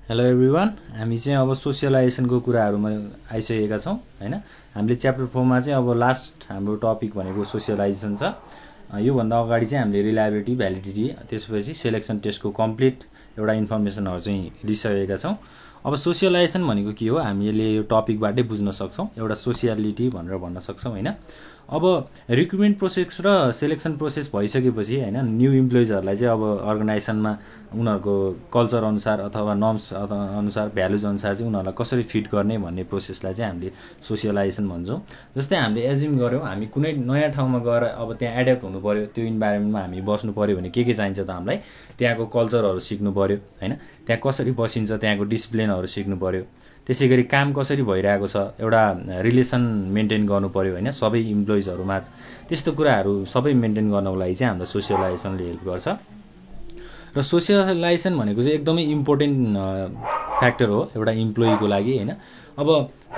Hello everyone, हामी चाहिँ अब सोसियलाइजेसनको कुराहरूमा आइसकेका छौँ हैन। हामीले च्याप्टर 4 मा चाहिँ अब लास्ट हाम्रो टपिक भनेको सोसियलाइजेसन छ। योभन्दा अगाडि चाहिँ हामीले रिलायबिलिटी, भ्यालिडिटी, त्यसपछि सेलेक्सन टेस्टको कम्प्लिट एउटा इन्फर्मेसनहरू चाहिँ लिइसकेका छौँ। अब सोसियलाइजेसन भनेको के हो हामीले यो टपिकबाटै बुझ्न सक्छौँ। एउटा सोसियालिटी भनेर भन्न सक्छौँ हैन। अब रिक्रुटमेन्ट प्रोसेस र सेलेक्सन प्रोसेस भइसकेपछि हैन, न्यू इम्प्लोइजहरूलाई चाहिँ अब अर्गनाइजेसनमा उनीहरूको कल्चर अनुसार अथवा नर्म्स अनुसार भ्यालुज अनुसार चाहिँ उनीहरूलाई कसरी फिट गर्ने भन्ने प्रोसेसलाई चाहिँ हामीले सोसियलाइजेसन भन्छौँ। जस्तै हामीले एज्युम गऱ्यौँ हामी कुनै नयाँ ठाउँमा गएर अब त्यहाँ एड्याप्ट हुनु पऱ्यो, त्यो इन्भाइरोमेन्टमा हामी बस्नु पऱ्यो भने के चाहिन्छ त हामीलाई? त्यहाँको कल्चरहरू सिक्नु पऱ्यो हैन, त्यहाँ कसरी बसिन्छ, त्यहाँको डिसिप्लिनहरू सिक्नु पऱ्यो, त्यसै गरी काम कसरी भइरहेको छ, एउटा रिलेसन मेन्टेन गर्नु पऱ्यो हैन सबै इम्प्लोइजहरूमा। त्यस्तो कुराहरू सबै मेन्टेन गर्नको लागि चाहिँ हाम्रो सोसियलाइजेसनले हेल्प गर्छ। र सोसियलाइजेसन भनेको चाहिँ एकदमै इम्पोर्टेन्ट फ्याक्टर हो एउटा इम्प्लोइको लागि हैन। अब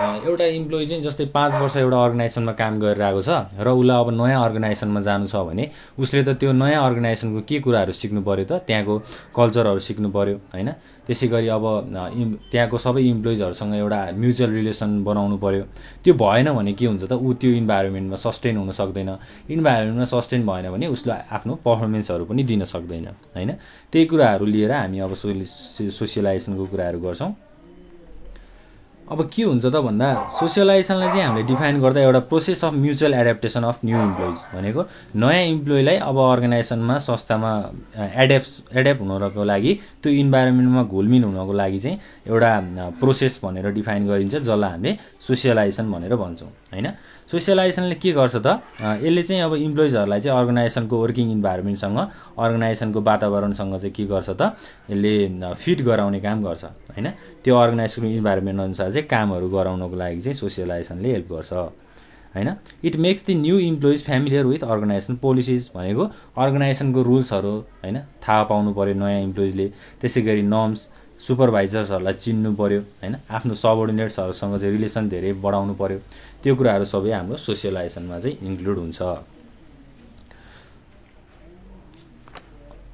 एउटा इम्प्लोइ चाहिँ जस्तै 5 वर्ष एउटा अर्गनाइजेसनमा काम गरिरहेको छ र उसलाई अब नयाँ अर्गनाइजेसनमा जानु छ भने उसले त त्यो नयाँ अर्गनाइजेसनको के कुराहरू सिक्नु पर्यो त? त्यहाँको कल्चरहरू सिक्नु पर्यो हैन। त्यसै गरी अब त्यहाँको सबै इम्प्लोइजहरूसँग एउटा म्युचुअल रिलेसन बनाउनु पर्यो। त्यो भएन भने के हुन्छ त? ऊ त्यो इन्भाइरोमेन्टमा सस्टेन हुन सक्दैन। इन्भाइरोमेन्टमा सस्टेन भएन भने उसले आफ्नो पर्फर्मेन्सहरू पनि दिन सक्दैन हैन। त्यही कुराहरू लिएर हामी अब सोसियलाइजेसनको कुराहरू गर्छौँ। अब के हुन्छ त भन्दा सोसियलाइजेसनलाई चाहिँ हामीले डिफाइन गर्दा एउटा process of mutual adaptation of new employees भनेको नयाँ इम्प्लोइलाई अब अर्गनाइजेसनमा संस्थामा एड्याप्ट हुनको लागि त्यो इन्भाइरोमेन्टमा घुलमिल हुनको लागि चाहिँ एउटा प्रोसेस भनेर डिफाइन गरिन्छ, जसलाई हामीले सोसियलाइजेसन भनेर भन्छौँ हैन। सोसियलाइजेसनले के गर्छ त? यसले चाहिँ अब इम्प्लोइजहरूलाई चाहिँ अर्गनाइजेसनको वर्किङ इन्भाइरोमेन्टसँग, अर्गनाइजेसनको वातावरणसँग चाहिँ के गर्छ त? यसले फिट गराउने काम गर्छ हैन। त्यो अर्गनाइजेसनको इन्भाइरोमेन्ट अनुसार चाहिँ कामहरू गराउनको लागि चाहिँ सोसियलाइजेसनले हेल्प गर्छ हैन। It makes the new employees familiar with organisation policies भनेको अर्गनाइजेसनको रुल्सहरू हैन थाहा पाउनु पर्यो नयाँ इम्प्लोइजले। त्यसै गरी नर्म्स, सुपरभाइजर्सहरूलाई चिन्नु पर्यो हैन। आफ्नो सबअर्डिनेट्सहरूसँग चाहिँ रिलेसन धेरै बढाउनु पर्यो। त्यो कुराहरू सबै हाम्रो सोसियलाइजेसनमा चाहिँ इन्क्लुड हुन्छ।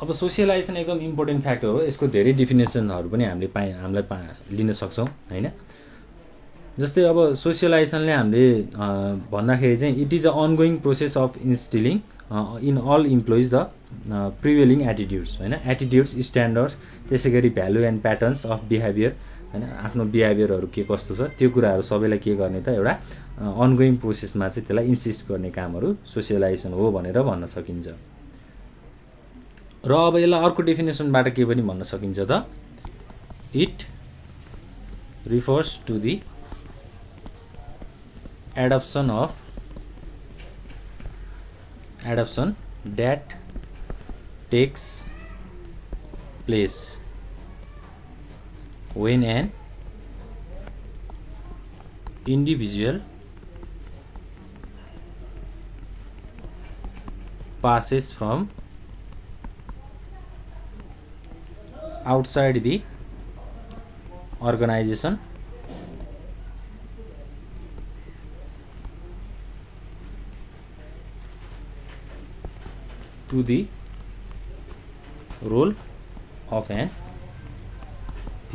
अब सोसियलाइजेसन एकदम इम्पोर्टेन्ट फ्याक्टर हो। यसको धेरै डिफिनेसनहरू पनि हामीलाई लिन सक्छौँ हैन। जस्तै अब सोसियलाइजेसनले हामीले भन्दाखेरि चाहिँ it is a ongoing process of instilling in all employees the prevailing attitudes हैन। एटिट्युड्स, स्ट्यान्डर्ड्स, त्यसै गरी value and patterns of behaviour हैन। आफ्नो बिहेभियरहरू के कस्तो छ त्यो कुराहरू सबैलाई के गर्ने त? एउटा अनगोइङ प्रोसेसमा चाहिँ त्यसलाई इन्सिस्ट गर्ने कामहरू सोसियलाइजेसन हो भनेर भन्न सकिन्छ। र अब यसलाई अर्को डेफिनेसनबाट के पनि भन्न सकिन्छ त? It refers to the adoption that takes place when an individual passes from outside the organization to the role of an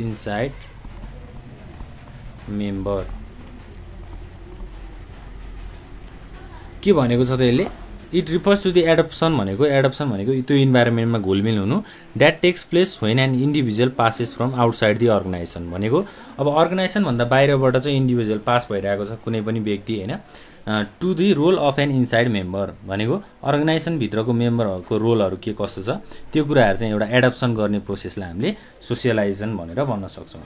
inside member. के भनेको छ त यसले? It refers to the adoption भनेको त्यो इन्भाइरोमेन्टमा घुलमिल हुनु। That takes place when an individual passes from outside the organisation भनेको अब अर्गनाइजेसनभन्दा बाहिरबाट चाहिँ इन्डिभिजुअल पास भइरहेको छ कुनै पनि व्यक्ति हैन। To the role of an inside member भनेको अर्गनाइजेसनभित्रको मेम्बरहरूको रोलहरू के कस्तो छ त्यो कुराहरू चाहिँ एउटा एडप्सन गर्ने प्रोसेसलाई हामीले सोसियलाइजेसन भनेर भन्न सक्छौँ।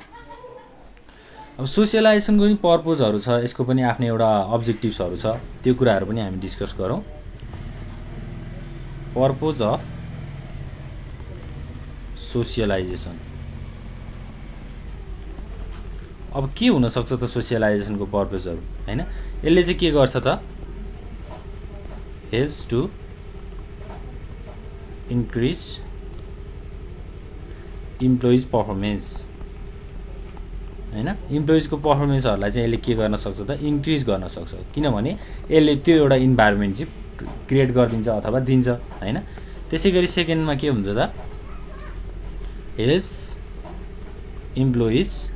अब सोसियलाइजेसनको पनि पर्पोजहरू छ, यसको पनि आफ्नै एउटा अब्जेक्टिभ्सहरू छ, त्यो कुराहरू पनि हामी डिस्कस गरौँ। Purpose of socialisation. अब के हुन सक्छ त सोसियलाइजेसनको पर्पोजहरू हैन? यसले चाहिँ के गर्छ त? Helps to increase employees performance हैन। इम्प्लोइजको पर्फर्मेन्सहरूलाई चाहिँ यसले के गर्न सक्छ त? इन्क्रिज गर्न सक्छ। किनभने यसले त्यो एउटा इन्भाइरोमेन्ट चाहिँ क्रिएट गरिदिन्छ अथवा दिन्छ हैन। त्यसै गरी सेकेन्डमा के हुन्छ त? Helps employees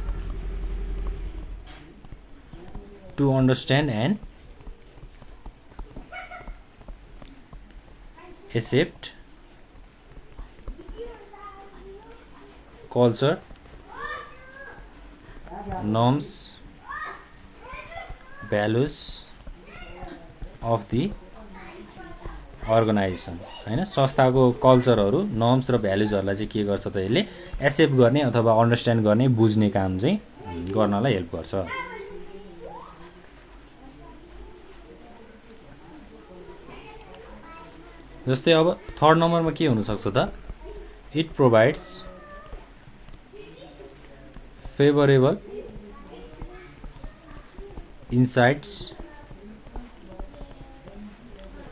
to understand and accept culture, norms, values of the organisation हैन संस्थाको कल्चरहरू नर्म्स र भ्यालुजहरूलाई चाहिँ के गर्छ त यसले एक्सेप्ट गर्ने अथवा अन्डरस्ट्यान्ड गर्ने बुझ्ने काम चाहिँ गर्नलाई हेल्प गर्छ। जस्तै अब थर्ड नम्बरमा के हुन सक्छ त it provides favourable insights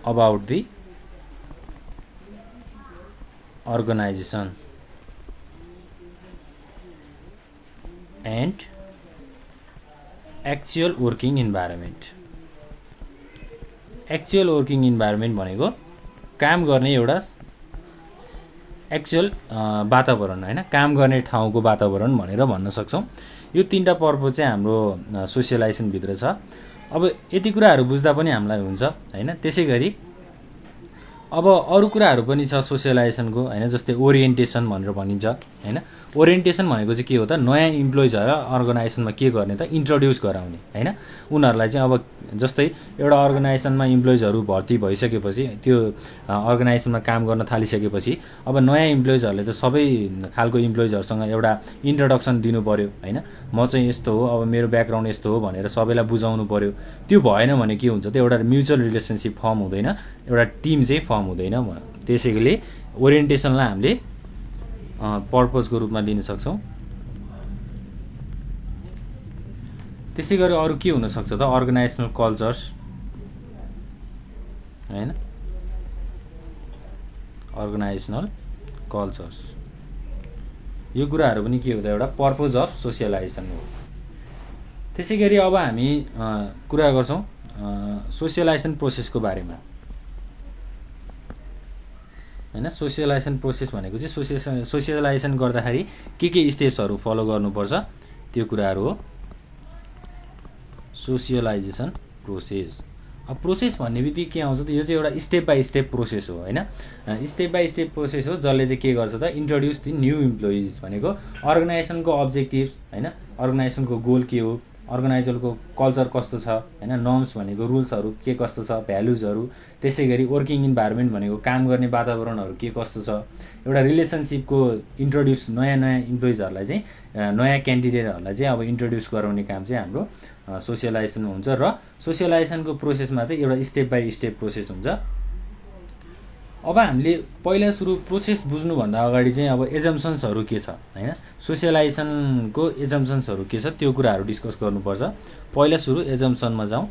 about the organization and actual working environment। Actual working environment भनेको काम गर्ने एउटा एक्चुअल वातावरण हैन काम गर्ने ठाउँको वातावरण भनेर भन्न सक्छौं। यो तीनटा पर्पज चाहिँ हाम्रो सोसियलाइजेसन भित्र छ। अब यति कुराहरू बुझ्दा पनि हामीलाई हुन्छ हैन। त्यसैगरी अब अरु कुराहरू पनि छ सोसियलाइजेसनको हैन जस्तै ओरिएन्टेसन भनेर भनिन्छ हैन। ओरिएन्टेसन भनेको चाहिँ के हो त नयाँ इम्प्लोइजहरु अर्गनाइजेसनमा के गर्ने त इन्ट्रोड्युस गराउने हैन। उनीहरुलाई चाहिँ अब जस्तै एउटा अर्गनाइजेसनमा इम्प्लोइजहरु भर्ती भइसकेपछि त्यो अर्गनाइजेसनमा काम गर्न थालिसकेपछि अब नयाँ इम्प्लोइजहरुले त सबै खालको इम्प्लोइजहरुसँग एउटा इन्ट्रोडक्सन दिनु पर्यो हैन। म चाहिँ यस्तो हो अब मेरो ब्याकग्राउन्ड यस्तो हो भनेर सबैलाई बुझाउनु पर्यो। त्यो भएन भने के हुन्छ त एउटा म्युचुअल रिलेसनशिप फर्म हुँदैन, एउटा टिम चाहिँ फर्म हुँदैन। त्यसैले ओरिएन्टेसनलाई हामीले पर्पजको रूपमा लिन सक्छौं। त्यसैगरी अरु के हुन सक्छ त अर्गनाइजेसनल कल्चर्स हैन। अर्गनाइजेसनल कल्चर्स यो कुराहरु पनि के हो त एउटा पर्पज अफ सोसियलाइजेसन हो। त्यसैगरी अब हामी कुरा गर्छौं सोसियलाइजेसन प्रोसेसको बारेमा हैन। सोसियलाइजेसन प्रोसेस भनेको चाहिँ सोसियलाइजेसन गर्दाखेरि के स्टेप्सहरु फलो गर्नुपर्छ त्यो कुराहरु हो सोसियलाइजेसन प्रोसेस। अब प्रोसेस भन्ने बित्तिकै के आउँछ त यो चाहिँ एउटा स्टेप बाइ स्टेप प्रोसेस हो हैन। स्टेप बाइ स्टेप प्रोसेस हो जसले चाहिँ के गर्छ त इन्ट्रोड्युस द न्यू इम्प्लोइज भनेको अर्गनाइजेसनको अब्जेक्टिभ्स हैन, अर्गनाइजेसनको गोल के हो, अर्गनाइजेसनको कल्चर कस्तो छ हैन, नर्म्स भनेको रुल्सहरु के कस्तो छ, भ्यालुजहरु, त्यसैगरी वर्किङ इन्भाइरोमेन्ट भनेको काम गर्ने वातावरणहरु के कस्तो छ, एउटा रिलेसनशिपको इन्ट्रोड्युस नयाँ इम्प्लोइजहरुलाई चाहिँ नयाँ क्यान्डिडेटहरुलाई चाहिँ अब इन्ट्रोड्युस गराउने काम चाहिँ हाम्रो सोसियलाइजेसनमा हुन्छ। र सोसियलाइजेसनको प्रोसेसमा चाहिँ एउटा स्टेप बाइ स्टेप प्रोसेस हुन्छ। अब हामीले पहिला सुरु प्रोसेस बुझ्नु भन्दा अगाडि चाहिँ अब एजम्पसन्सहरु के छ हैन, सोसियलाइजेसनको एजम्पसन्सहरु के छ त्यो कुराहरु डिस्कस गर्नुपर्छ। पहिला सुरु एजम्पसनमा जाउँ।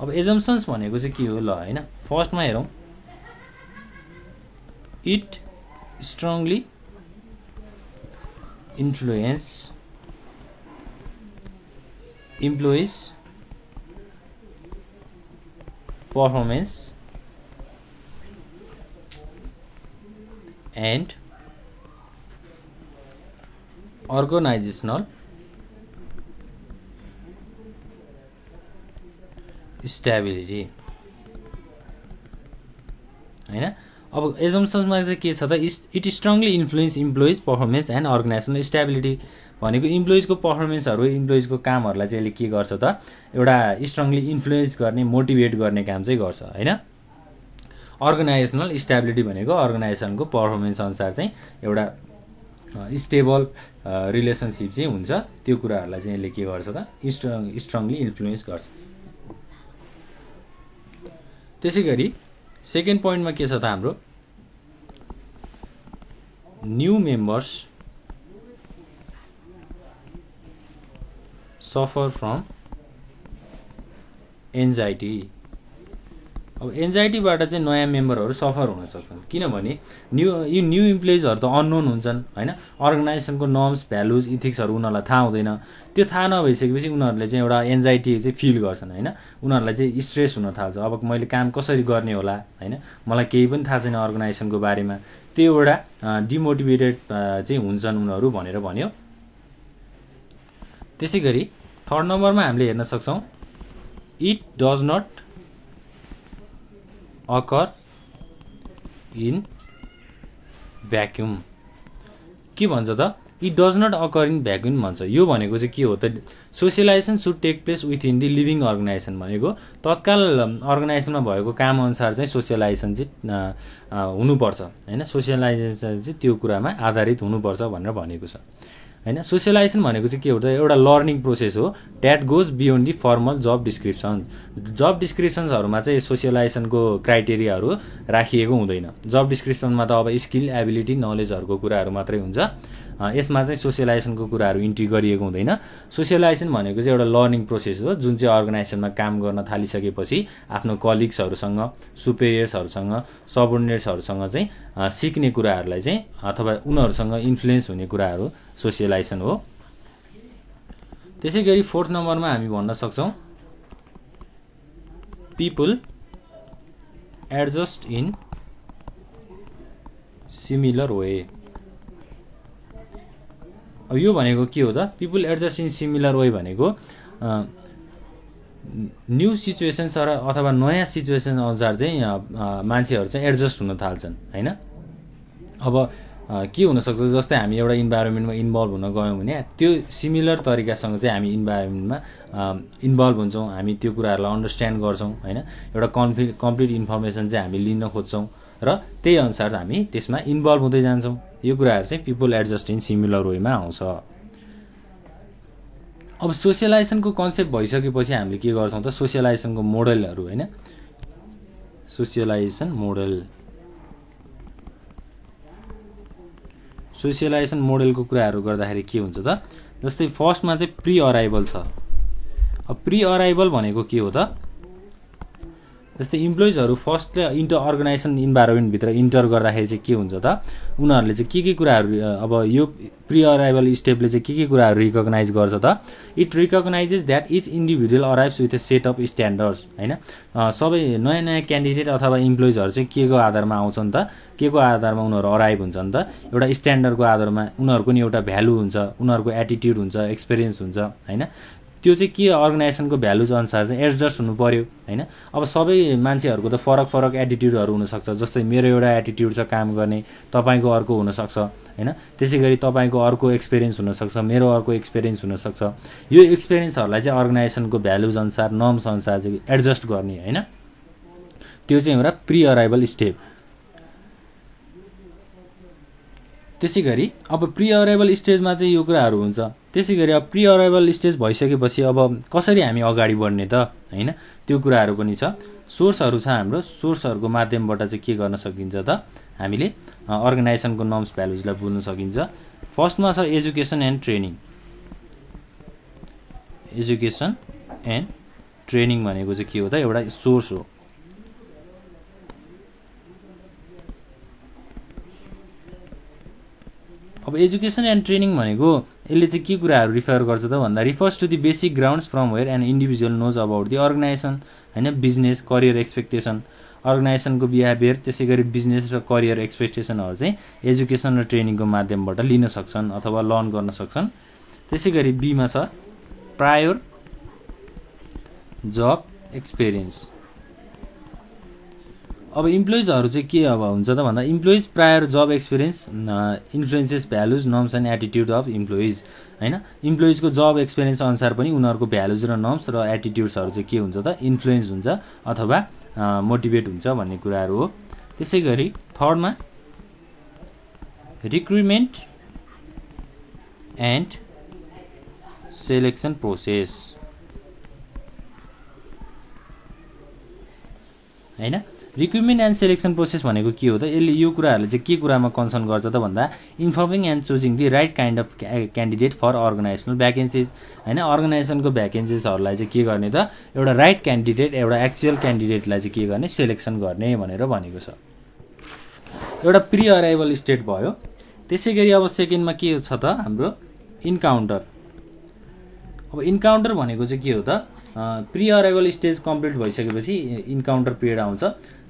अब एजम्पसन्स भनेको चाहिँ के हो ल हैन। फर्स्टमा हेरौं it strongly influence employees performance and organizational stability हैन। अब एजम्पसन्समा चाहिँ के छ त it strongly influence employees performance and organisational stability भनेको इम्प्लोइजको पर्फर्मेन्सहरु इम्प्लोइजको कामहरुलाई चाहिँ के गर्छ त एउटा स्ट्रङली इन्फ्लुएन्स गर्ने मोटिभेट गर्ने काम चाहिँ गर्छ हैन। अर्गनाइजेसनल स्टेबिलिटी भनेको अर्गनाइजेसनको पर्फर्मेन्स अनुसार चाहिँ एउटा स्टेबल रिलेसनशिप चाहिँ हुन्छ। त्यो कुराहरुलाई चाहिँ यसले के गर्छ त स्ट्रङली इन्फ्लुएन्स गर्छ। त्यसैगरी सेकेन्ड पोइन्टमा के छ त हाम्रो new members suffer from anxiety. अब एन्जाइटीबाट चाहिँ नयाँ मेम्बरहरु सफर हुन सक्छन् किनभने न्यू इम्प्लोइजहरु त अननोन हुन्छन् हैन। अर्गनाइजेसनको नर्म्स भ्यालुज इथिक्सहरु उनीहरुलाई थाहा हुँदैन। त्यो थाहा नभइसकेपछि उनीहरुले चाहिँ एउटा एन्जाइटी चाहिँ फिल गर्छन् हैन। उनीहरुलाई चाहिँ स्ट्रेस हुन थाल्छ। अब मैले काम कसरी गर्ने होला हैन, मलाई केही पनि थाहा छैन अर्गनाइजेसनको बारेमा, त्यो एउटा डिमोटिभेटेड चाहिँ हुन्छन् उनीहरू भनेर भन्यो। त्यसै गरी थर्ड नम्बरमा हामीले हेर्न सक्छौँ it does not occur in vacuum. के भन्छ त? It does not occur in vacuum भन्छ। यो भनेको चाहिँ के हो त? Socialisation should take place within the living organisation भनेको तत्काल अर्गनाइजेसनमा भएको काम अनुसार चाहिँ सोसियलाइजेसन चाहिँ हुनुपर्छ हैन। सोसियलाइजेसन चाहिँ त्यो कुरामा आधारित हुनुपर्छ भनेर भनेको छ हैन। सोसियलाइजेसन भनेको चाहिँ के हो त? एउटा लर्निङ प्रोसेस हो that goes beyond the formal job description. Job डिस्क्रिप्सन्सहरूमा चाहिँ सोसियलाइजेसनको क्राइटेरियाहरू राखिएको हुँदैन। जब डिस्क्रिप्सनमा त अब स्किल एबिलिटी नलेजहरूको कुराहरू मात्रै हुन्छ। यसमा चाहिँ सोसियलाइजेसनको कुराहरू इन्ट्री गरिएको हुँदैन। सोसियलाइजेसन भनेको चाहिँ एउटा लर्निङ प्रोसेस हो जुन चाहिँ अर्गनाइजेसनमा काम गर्न थालिसकेपछि आफ्नो कलिग्सहरूसँग, सुपेरियर्सहरूसँग, सबअर्डिनेट्सहरूसँग चाहिँ सिक्ने कुराहरूलाई चाहिँ अथवा उनीहरूसँग इन्फ्लुएन्स हुने कुराहरू सोसियलाइजेसन हो। त्यसै गरी फोर्थ नम्बरमा हामी भन्न सक्छौँ people adjust in similar way. अब यो भनेको के हो त? People adjust in similar way भनेको न्यू सिचुएसन्स अथवा नयाँ सिचुएसन अनुसार चाहिँ मान्छेहरू चाहिँ एडजस्ट हुन थाल्छन् हैन। अब के हुनसक्छ जस्तै हामी एउटा इन्भाइरोमेन्टमा इन्भल्भ हुन गयौँ भने त्यो सिमिलर तरिकासँग चाहिँ हामी इन्भाइरोमेन्टमा इन्भल्भ हुन्छौँ। हामी त्यो कुराहरूलाई अन्डरस्ट्यान्ड गर्छौँ हैन। एउटा कम्प्लिट इन्फर्मेसन चाहिँ हामी लिन खोज्छौँ र त्यही अनुसार हामी त्यसमा इन्भल्भ हुँदै जान्छौँ। यो कुराहरू चाहिँ पिपल एडजस्ट इन सिमिलर वेमा आउँछ। अब सोसियलाइजेसनको कन्सेप्ट भइसकेपछि हामीले के गर्छौँ त? सोसियलाइजेसनको मोडलहरू हैन। Socialisation model. सोसियलाइजेसन मोडलको कुराहरू गर्दाखेरि के हुन्छ त? जस्तै फर्स्टमा चाहिँ प्री अराइभल छ। अब प्री अराइभल भनेको के हो त? जस्तै इम्प्लोइजहरू फर्स्ट इन्टर अर्गनाइजेसन इन्भाइरोमेन्टभित्र इन्टर गर्दाखेरि चाहिँ के हुन्छ त? उनीहरूले चाहिँ के कुराहरू अब यो प्री अराइभल स्टेपले चाहिँ के कुराहरू रिकगनाइज गर्छ त? It recognises that each individual arrives with a set of standards हैन। सबै नयाँ नयाँ क्यान्डिडेट अथवा इम्प्लोइजहरू चाहिँ के को आधारमा आउँछन् त? के को आधारमा उनीहरू अराइभ हुन्छन् त? एउटा स्ट्यान्डर्डको आधारमा उनीहरूको नि एउटा भ्यालु हुन्छ, उनीहरूको एटिट्युड हुन्छ, एक्सपिरियन्स हुन्छ हैन। त्यो चाहिँ के अर्गनाइजेसनको भ्यालुज अनुसार चाहिँ एडजस्ट हुनु पर्यो हैन। अब सबै मान्छेहरूको त फरक फरक एटिट्युडहरू हुनसक्छ। जस्तै मेरो एउटा एटिट्युड छ काम गर्ने, तपाईँको अर्को हुनसक्छ हैन। त्यसै गरी तपाईँको अर्को एक्सपिरियन्स हुनसक्छ, मेरो अर्को एक्सपिरियन्स हुनसक्छ। यो एक्सपिरियन्सहरूलाई चाहिँ अर्गनाइजेसनको भ्यालुज अनुसार, नर्म्स अनुसार चाहिँ एडजस्ट गर्ने हैन। त्यो चाहिँ एउटा प्री अराइभल स्टेप। त्यसै गरी अब प्री अराइभल स्टेजमा चाहिँ यो कुराहरू हुन्छ। त्यसै गरी अब प्री अराइभल स्टेज भइसकेपछि अब कसरी हामी अगाडि बढ्ने त हैन, त्यो कुराहरू पनि छ। सोर्सहरू छ हाम्रो। सोर्सहरूको माध्यमबाट चाहिँ के गर्न सकिन्छ त? हामीले अर्गनाइजेसनको नर्म्स भ्यालुजलाई बुझ्न सकिन्छ। फर्स्टमा छ education and training. Education and training भनेको चाहिँ के हो त? एउटा सोर्स हो। अब एजुकेसन एन्ड ट्रेनिङ भनेको यसले चाहिँ के कुराहरू रिफर गर्छ त भन्दा refers to the basic grounds from where an individual knows about the organisation हैन, बिजनेस, करियर एक्सपेक्टेसन, अर्गनाइजेसनको बिहेभियर, त्यसै गरी बिजनेस र करियर एक्सपेक्टेसनहरू चाहिँ एजुकेसन र ट्रेनिङको माध्यमबाट लिन सक्छन् अथवा लर्न गर्न सक्छन्। त्यसै गरी बीमा छ प्रायर जब एक्सपिरियन्स। अब इम्प्लोइजहरू चाहिँ के अब हुन्छ त भन्दा employees prior job experience influences values, norms and attitude of employees हैन। इम्प्लोइजको जब एक्सपिरियन्स अनुसार पनि उनीहरूको भ्यालुज र नर्म्स र एटिट्युड्सहरू चाहिँ के हुन्छ त? इन्फ्लुएन्स हुन्छ अथवा मोटिभेट हुन्छ भन्ने कुराहरू हो। त्यसै गरी थर्डमा रिक्रुटमेन्ट एन्ड सेलेक्सन प्रोसेस हैन। रिक्रुटमेन्ट एन्ड सेलेक्सन प्रोसेस भनेको के हो त? यसले यो कुराहरूले चाहिँ के कुरामा कन्सर्न गर्छ त भन्दा informing and choosing the right kind of candidate for organisational vacancies हैन। अर्गनाइजेसनको भ्याकेन्सिजहरूलाई चाहिँ के गर्ने त? एउटा राइट क्यान्डिडेट, एउटा एक्चुअल क्यान्डिडेटलाई चाहिँ के गर्ने? सेलेक्सन गर्ने भनेर भनेको छ। एउटा प्री अराइभल स्टेट भयो। त्यसै गरी अब सेकेन्डमा के छ त? हाम्रो इन्काउन्टर। अब इन्काउन्टर भनेको चाहिँ के हो त? प्री अराइभल स्टेज कम्प्लिट भइसकेपछि इन्काउन्टर पिरियड आउँछ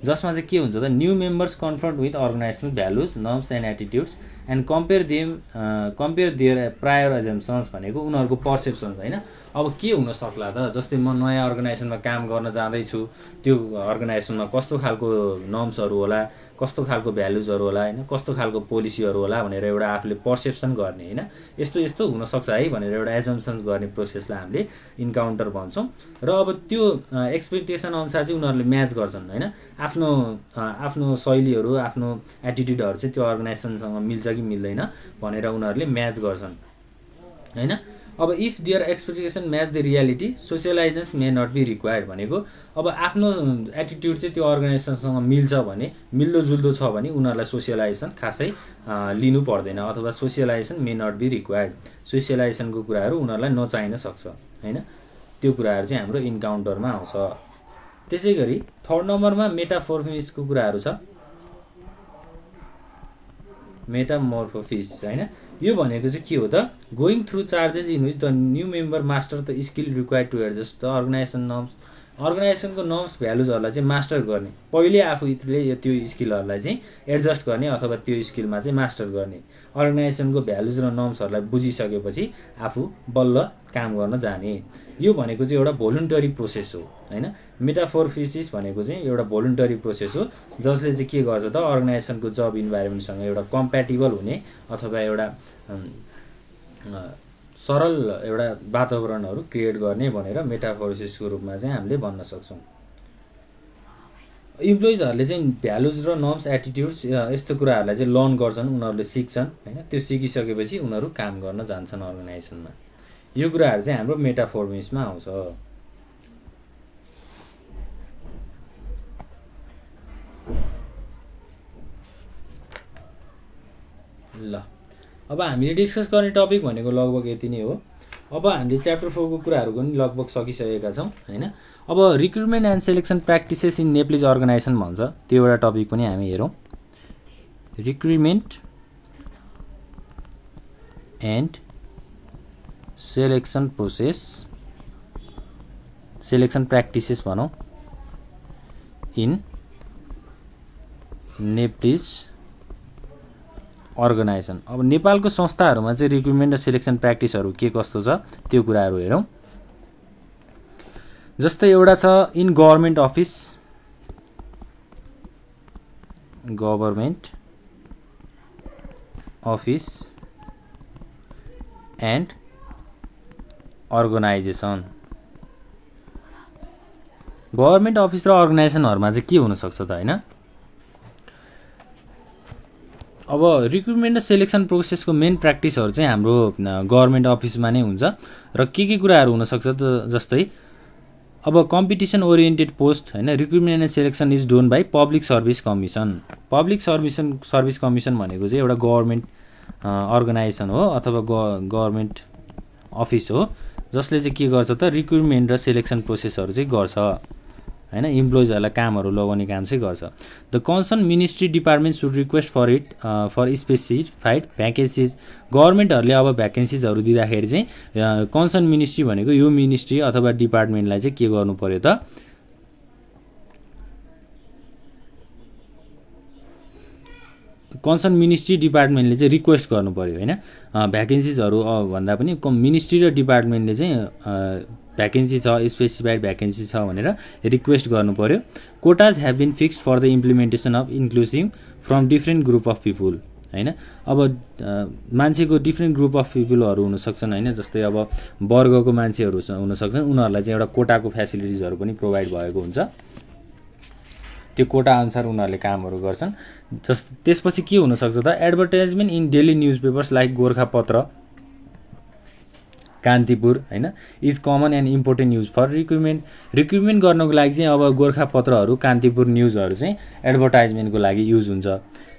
जसमा चाहिँ के हुन्छ त new members confront with organisational values norms and attitudes and compare their prior assumptions भनेको उनीहरूको पर्सेप्सन होइन। अब के हुन सक्ला त, जस्तै म नयाँ अर्गनाइजेसनमा काम गर्न जाँदैछु, त्यो अर्गनाइजेसनमा कस्तो खालको नर्म्सहरू होला, कस्तो खालको भ्यालुजहरू होला होइन, कस्तो खालको पोलिसीहरू होला भनेर एउटा आफूले पर्सेप्सन गर्ने होइन, यस्तो यस्तो हुनसक्छ है भनेर एउटा एजम्सन्स गर्ने प्रोसेसलाई हामीले इन्काउन्टर भन्छौँ। र अब त्यो एक्सपेक्टेसन अनुसार चाहिँ उनीहरूले म्याच गर्छन् होइन, आफ्नो शैलीहरू आफ्नो एटिट्युडहरू चाहिँ त्यो अर्गनाइजेसनसँग मिल्छ कि मिल्दैन भनेर उनीहरूले म्याच गर्छन् होइन। अब if their expectation match the reality socialisation may not be required भनेको अब आफ्नो एटिट्युड चाहिँ त्यो अर्गनाइजेसनसँग मिल्छ भने, मिल्दोजुल्दो छ भने उनीहरूलाई सोसियलाइजेसन खासै लिनु पर्दैन, अथवा socialisation may not be required, सोसियलाइजेसनको कुराहरू उनीहरूलाई नचाहिन सक्छ होइन। त्यो कुराहरू चाहिँ हाम्रो इन्काउन्टरमा आउँछ। त्यसै गरी थर्ड नम्बरमा मेटामोर्फोसिसको कुराहरू छ। मेटामोर्फोसिस होइन, यो भनेको चाहिँ के हो त, going through changes in which the new member master the skill required to adjust the organisation norms, अर्गनाइजेसनको नर्म्स भ्यालुजहरूलाई चाहिँ मास्टर गर्ने, पहिले आफूले त्यो स्किलहरूलाई चाहिँ एडजस्ट गर्ने अथवा त्यो स्किलमा चाहिँ मास्टर गर्ने। अर्गनाइजेसनको भ्यालुज र नर्म्सहरूलाई बुझिसकेपछि आफू बल्ल काम गर्न जाने। यो भनेको चाहिँ एउटा भोलुन्टरी प्रोसेस हो होइन। मेटामोर्फोसिस भनेको चाहिँ एउटा भोलुन्टरी प्रोसेस हो जसले चाहिँ के गर्छ त, अर्गनाइजेसनको जब इन्भाइरोमेन्टसँग एउटा कम्प्याटिबल हुने अथवा एउटा सरल एउटा वातावरणहरू क्रिएट गर्ने भनेर मेटामोर्फोसिसको रूपमा चाहिँ हामीले भन्न सक्छौँ। इम्प्लोइजहरूले चाहिँ भ्यालुज र नर्म्स एटिट्युड्स यस्तो कुराहरूलाई चाहिँ लर्न गर्छन्, उनीहरूले सिक्छन् होइन। त्यो सिकिसकेपछि उनीहरू काम गर्न जान्छन् अर्गनाइजेसनमा। यो कुराहरू चाहिँ हाम्रो मेटामोर्फोसिसमा आउँछ। ल अब हामीले डिस्कस गर्ने टपिक भनेको लगभग यति नै हो। अब हामीले च्याप्टर 4 को कुराहरू पनि लगभग सकिसकेका छौँ होइन। अब recruitment and selection practices in Nepalese organisation भन्छ, त्यो एउटा टपिक पनि हामी हेरौँ। Recruitment and selection process, selection practices भनौँ इन नेप्लिज अर्गनाइजेसन। अब नेपालको संस्थाहरूमा चाहिँ रिक्रुटमेन्ट र सेलेक्सन प्र्याक्टिसहरू के कस्तो छ त्यो कुराहरू हेरौँ। जस्तै एउटा छ in government office, government office and organisation. Government office र अर्गनाइजेसनहरूमा चाहिँ के हुनसक्छ त होइन। अब रिक्रुटमेन्ट र सेलेक्सन प्रोसेसको मेन प्र्याक्टिसहरू चाहिँ हाम्रो गभर्नमेन्ट अफिसमा नै हुन्छ र के कुराहरू हुनसक्छ त, जस्तै अब कम्पिटिसन ओरिएन्टेड पोस्ट होइन, recruitment and selection is done by public service commission. Public service commission भनेको चाहिँ एउटा गभर्नमेन्ट अर्गनाइजेसन हो अथवा गभर्नमेन्ट अफिस हो जसले चाहिँ के गर्छ त, रिक्रुटमेन्ट र सेलेक्सन प्रोसेसहरू चाहिँ गर्छ होइन, इम्प्लोइजहरूलाई कामहरू लगाउने काम चाहिँ गर्छ। The concern ministry department should request for it for specified vacancies. गभर्मेन्टहरूले अब भ्याकेन्सिजहरू दिँदाखेरि चाहिँ कन्सर्न मिनिस्ट्री भनेको यो मिनिस्ट्री अथवा डिपार्टमेन्टलाई चाहिँ के गर्नु पर्यो त, कन्सर्न मिनिस्ट्री डिपार्टमेन्टले चाहिँ रिक्वेस्ट गर्नु पर्यो होइन। भ्याकेन्सिजहरू भन्दा पनि मिनिस्ट्री र डिपार्टमेन्टले चाहिँ भ्याकेन्सी छ, स्पेसिफाइड भ्याकेन्सी छ भनेर रिक्वेस्ट गर्नु पर्यो। Quotas have been fixed for the implementation of inclusive from different group of people होइन। अब मान्छेको डिफ्रेन्ट ग्रुप अफ पिपुलहरू हुनसक्छन् होइन, जस्तै अब वर्गको मान्छेहरू हुनसक्छन्, उनीहरूलाई चाहिँ एउटा कोटाको फ्यासिलिटिजहरू पनि प्रोभाइड भएको हुन्छ। त्यो कोटा अनुसार उनीहरूले कामहरू गर्छन्। त्यसपछि के हुनसक्छ त, advertisement in daily newspapers like Gorkhapatra, Kantipur होइन is common and important news for recruitment गर्नको लागि चाहिँ अब गोर्खापत्रहरू, कान्तिपुर न्युजहरू चाहिँ एडभर्टाइजमेन्टको लागि युज हुन्छ।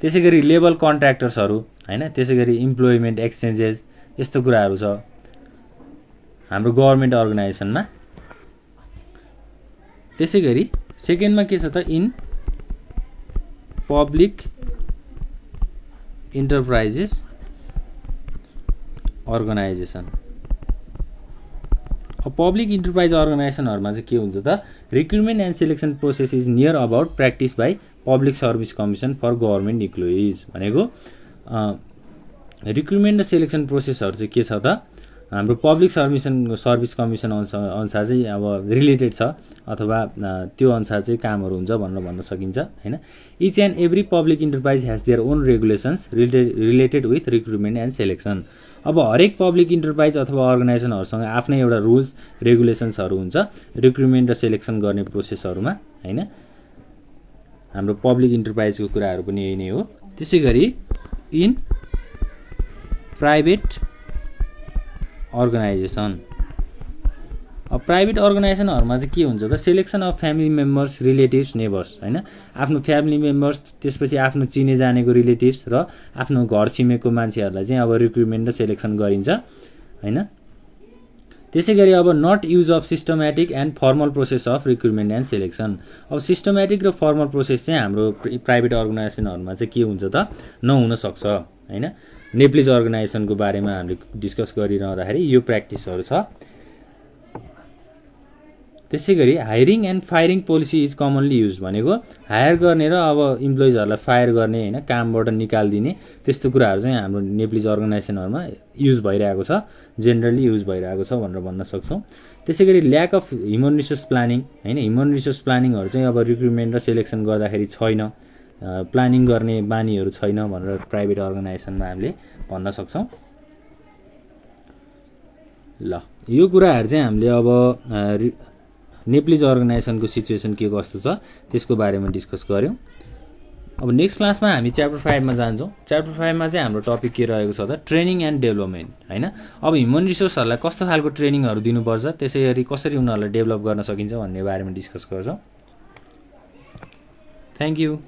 त्यसै गरी लेबर कन्ट्र्याक्टर्सहरू होइन, त्यसै गरी इम्प्लोइमेन्ट एक्सचेन्जेस, यस्तो कुराहरू छ हाम्रो गभर्नमेन्ट अर्गनाइजेसनमा। त्यसै गरी सेकेन्डमा के छ त, इन पब्लिक इन्टरप्राइजेस अर्गनाइजेसन। अब पब्लिक इन्टरप्राइज अर्गनाइजेसनहरुमा चाहिँ के हुन्छ त recruitment and selection process is near about practice by public service commission for government employees भनेको रिक्रुटमेन्ट र सिलेक्सन प्रोसेसहरु चाहिँ के छ त हाम्रो पब्लिक सर्भिस कमिसन अनुसार चाहिँ अब रिलेटेड छ अथवा त्यो अनुसार चाहिँ कामहरु हुन्छ भनेर भन्न सकिन्छ हैन each and every public enterprise has their own regulations related with recruitment and selection अब हरेक पब्लिक इन्टरप्राइज अथवा अर्गनाइजेसनहरुसँग आफ्नै एउटा रुल्स रेगुलेसन्सहरु हुन्छ रिक्रुटमेन्ट र सिलेक्सन गर्ने प्रोसेसहरुमा हैन हाम्रो पब्लिक इन्टरप्राइजको कुराहरु पनि यही नै हो त्यसैगरी इन प्राइभेट अर्गनाइजेसन अब प्राइभेट अर्गनाइजेसनहरुमा चाहिँ के हुन्छ त selection of family members relatives neighbours हैन आफ्नो फ्यामिली मेम्बर्स त्यसपछि आफ्नो चिने जानेको रिलेटिभ्स र आफ्नो घर छिमेकको मान्छेहरुलाई चाहिँ अब रिक्रुटमेन्ट र सिलेक्सन गरिन्छ हैन त्यसैगरी अब not use of systematic and formal process of recruitment and selection अब सिस्टमेटिक र फर्मल प्रोसेस चाहिँ हाम्रो प्राइभेट अर्गनाइजेसनहरुमा चाहिँ के हुन्छ त नहुन सक्छ हैन नेप्लिज अर्गनाइजेसनको बारेमा हामीले डिस्कस गरिरहँदाखेरि यो प्र्याक्टिसहरु छ त्यसैगरी hiring and firing policy is commonly use भनेको हायर गर्ने र अब इम्प्लोइजहरुलाई फायर गर्ने हैन कामबाट निकाल्दिने त्यस्तो कुराहरु चाहिँ हाम्रो नेप्लिज अर्गनाइजेसनहरुमा युज भइरहेको छ जेनरली युज भइरहेको छ भनेर भन्न सक्छौं त्यसैगरी lack of human resource planning हैन ह्युमन रिसोर्स प्लानिङहरु चाहिँ अब रिक्रुटमेन्ट र सिलेक्सन गर्दाखेरि छैन प्लानिङ गर्ने बानीहरु छैन भनेर प्राइभेट अर्गनाइजेसनमा हामीले भन्न सक्छौं ल यो कुराहरु चाहिँ हामीले अब नेप्लिज अर्गनाइजेसनको सिचुएसन के कस्तो छ त्यसको बारेमा डिस्कस गर्यौं अब नेक्स्ट क्लासमा हामी च्याप्टर 5 मा जान्छौं च्याप्टर 5 मा चाहिँ हाम्रो टपिक के रहेको छ त ट्रेनिङ एन्ड डेभलपमेन्ट हैन अब ह्युमन रिसोर्सहरुलाई कस्तो खालको ट्रेनिङहरु दिनुपर्छ त्यसैगरी कसरी उनीहरुलाई डेभलप गर्न सकिन्छ भन्ने बारेमा डिस्कस गर्छौं थ्यांक यू